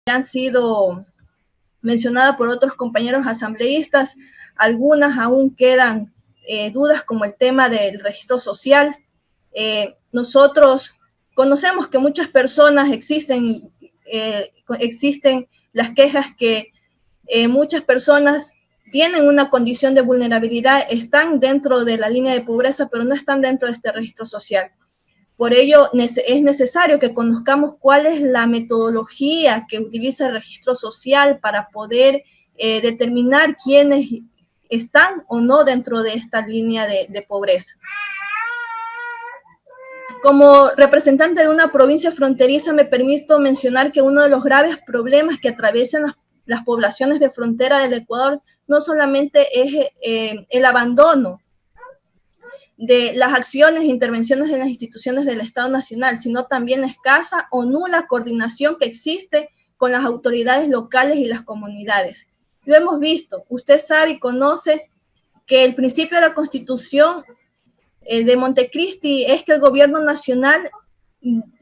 han sido mencionadas por otros compañeros asambleístas. Algunas aún quedan dudas, como el tema del registro social. Nosotros conocemos que muchas personas existen las quejas que muchas personas tienen una condición de vulnerabilidad, están dentro de la línea de pobreza, pero no están dentro de este registro social. Por ello, es necesario que conozcamos cuál es la metodología que utiliza el registro social para poder determinar quiénes están o no dentro de esta línea de pobreza. Como representante de una provincia fronteriza, me permito mencionar que uno de los graves problemas que atraviesan las poblaciones de frontera del Ecuador no solamente es el abandono de las acciones e intervenciones de las instituciones del Estado Nacional, sino también la escasa o nula coordinación que existe con las autoridades locales y las comunidades. Lo hemos visto, usted sabe y conoce que el principio de la Constitución de Montecristi es que el gobierno nacional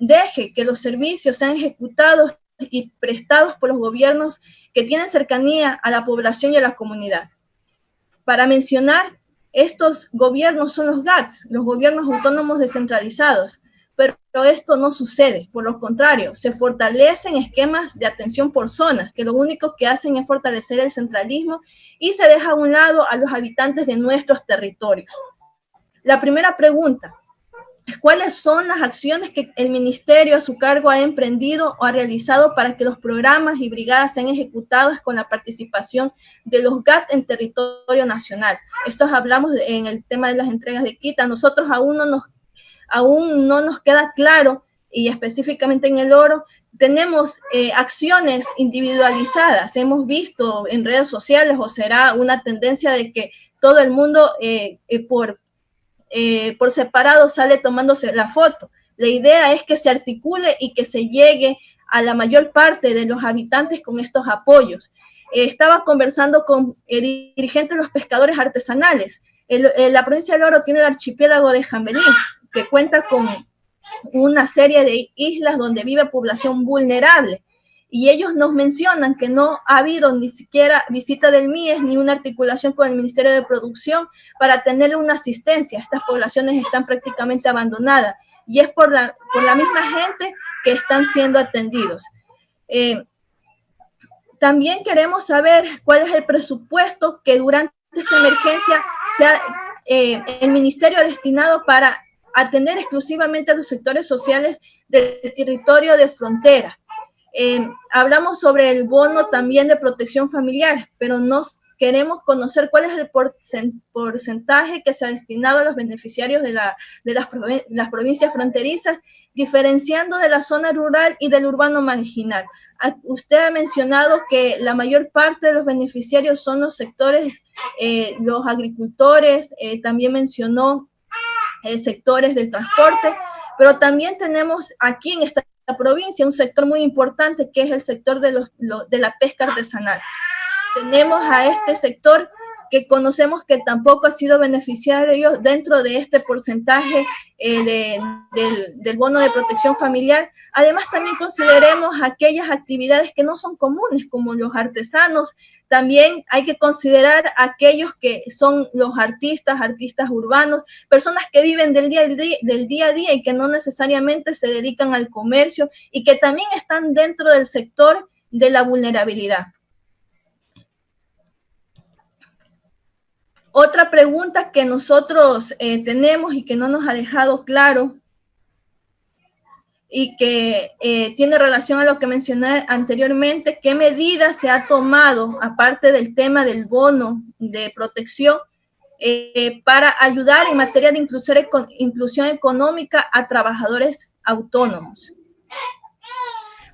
deje que los servicios sean ejecutados y prestados por los gobiernos que tienen cercanía a la población y a la comunidad. Para mencionar, estos gobiernos son los GATS, los gobiernos autónomos descentralizados, pero esto no sucede, por lo contrario, se fortalecen esquemas de atención por zonas, que lo único que hacen es fortalecer el centralismo y se deja a un lado a los habitantes de nuestros territorios. La primera pregunta es: ¿cuáles son las acciones que el ministerio a su cargo ha emprendido o ha realizado para que los programas y brigadas sean ejecutados con la participación de los GAT en territorio nacional? Esto hablamos en el tema de las entregas de kit. A nosotros aún no nos queda claro, y específicamente en el oro, tenemos acciones individualizadas. Hemos visto en redes sociales, o será una tendencia de que todo el mundo por separado sale tomándose la foto. La idea es que se articule y que se llegue a la mayor parte de los habitantes con estos apoyos. Estaba conversando con dirigentes de los pescadores artesanales. La provincia del Oro tiene el archipiélago de Jambelí, que cuenta con una serie de islas donde vive población vulnerable. Y ellos nos mencionan que no ha habido ni siquiera visita del MIES ni una articulación con el Ministerio de Producción para tenerle una asistencia. Estas poblaciones están prácticamente abandonadas y es por la misma gente que están siendo atendidos. También queremos saber cuál es el presupuesto que durante esta emergencia el Ministerio ha destinado para atender exclusivamente a los sectores sociales del territorio de frontera. Hablamos sobre el bono también de protección familiar, pero nos queremos conocer cuál es el porcentaje que se ha destinado a los beneficiarios de las provincias fronterizas, diferenciando de la zona rural y del urbano marginal. Usted ha mencionado que la mayor parte de los beneficiarios son los sectores, los agricultores, también mencionó sectores del transporte, pero también tenemos aquí en esta provincia un sector muy importante que es el sector de la pesca artesanal. Tenemos a este sector que conocemos que tampoco ha sido beneficiario dentro de este porcentaje del bono de protección familiar. Además, también consideremos aquellas actividades que no son comunes, como los artesanos. También hay que considerar aquellos que son los artistas urbanos, personas que viven del día a día y que no necesariamente se dedican al comercio y que también están dentro del sector de la vulnerabilidad. Otra pregunta que nosotros tenemos y que no nos ha dejado claro y que tiene relación a lo que mencioné anteriormente: ¿qué medidas se ha tomado, aparte del tema del bono de protección, para ayudar en materia de inclusión económica a trabajadores autónomos?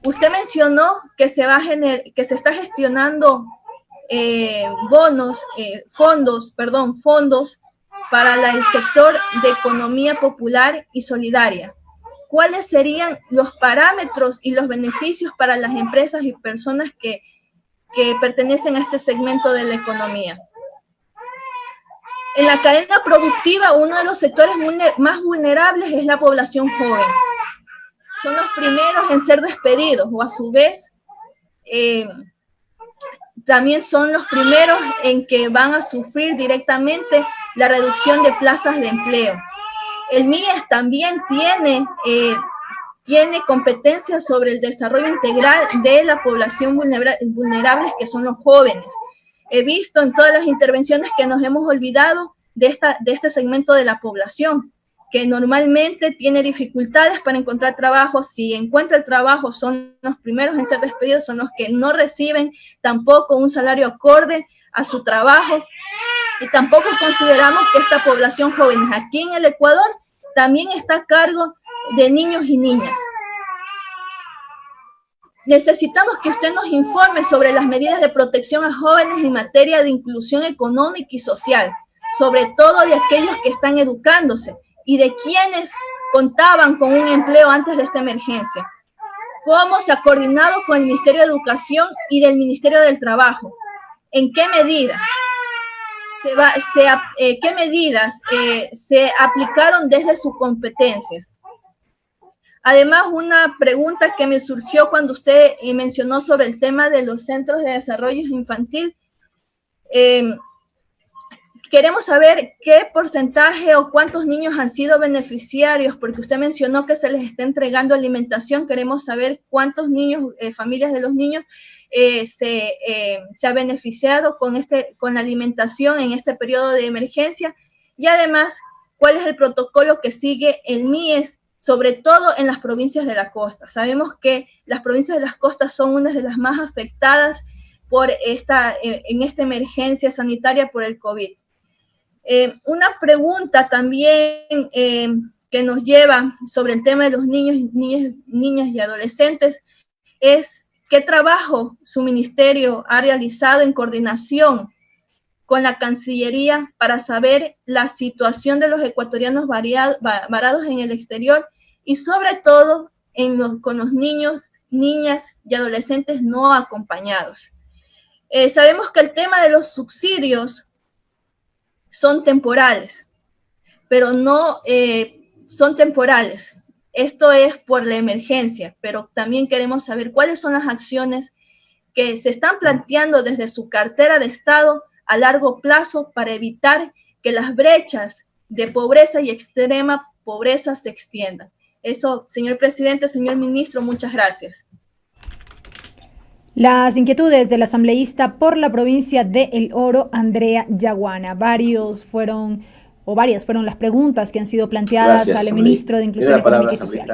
Usted mencionó que se está gestionando fondos para el sector de economía popular y solidaria. ¿Cuáles serían los parámetros y los beneficios para las empresas y personas que pertenecen a este segmento de la economía? En la cadena productiva, uno de los sectores más vulnerables es la población joven. Son los primeros en ser despedidos o, a su vez, también son los primeros en que van a sufrir directamente la reducción de plazas de empleo. El MIES también tiene competencias sobre el desarrollo integral de la población vulnerable, que son los jóvenes. He visto en todas las intervenciones que nos hemos olvidado de este segmento de la población, que normalmente tiene dificultades para encontrar trabajo. Si encuentra el trabajo, son los primeros en ser despedidos, son los que no reciben tampoco un salario acorde a su trabajo. Y tampoco consideramos que esta población joven aquí en el Ecuador también está a cargo de niños y niñas. Necesitamos que usted nos informe sobre las medidas de protección a jóvenes en materia de inclusión económica y social, sobre todo de aquellos que están educándose y de quienes contaban con un empleo antes de esta emergencia. ¿Cómo se ha coordinado con el Ministerio de Educación y del Ministerio del Trabajo? ¿En qué medida? ¿Qué medidas se aplicaron desde sus competencias? Además, una pregunta que me surgió cuando usted mencionó sobre el tema de los centros de desarrollo infantil. Queremos saber qué porcentaje o cuántos niños han sido beneficiarios, porque usted mencionó que se les está entregando alimentación. Queremos saber cuántos niños, familias de los niños, se ha beneficiado con la alimentación en este periodo de emergencia, y además, cuál es el protocolo que sigue el MIES, sobre todo en las provincias de la costa. Sabemos que las provincias de las costas son una de las más afectadas en esta emergencia sanitaria por el COVID. Una pregunta también que nos lleva sobre el tema de los niños, niñas y adolescentes es qué trabajo su ministerio ha realizado en coordinación con la Cancillería para saber la situación de los ecuatorianos varados en el exterior y sobre todo con los niños, niñas y adolescentes no acompañados. Sabemos que el tema de los subsidios son temporales, pero no son temporales. Esto es por la emergencia, pero también queremos saber cuáles son las acciones que se están planteando desde su cartera de Estado a largo plazo para evitar que las brechas de pobreza y extrema pobreza se extiendan. Eso, señor presidente, señor ministro, muchas gracias. Las inquietudes del asambleísta por la provincia de El Oro, Andrea Yaguana. Varias fueron las preguntas que han sido planteadas al ministro de Inclusión Económica y Social.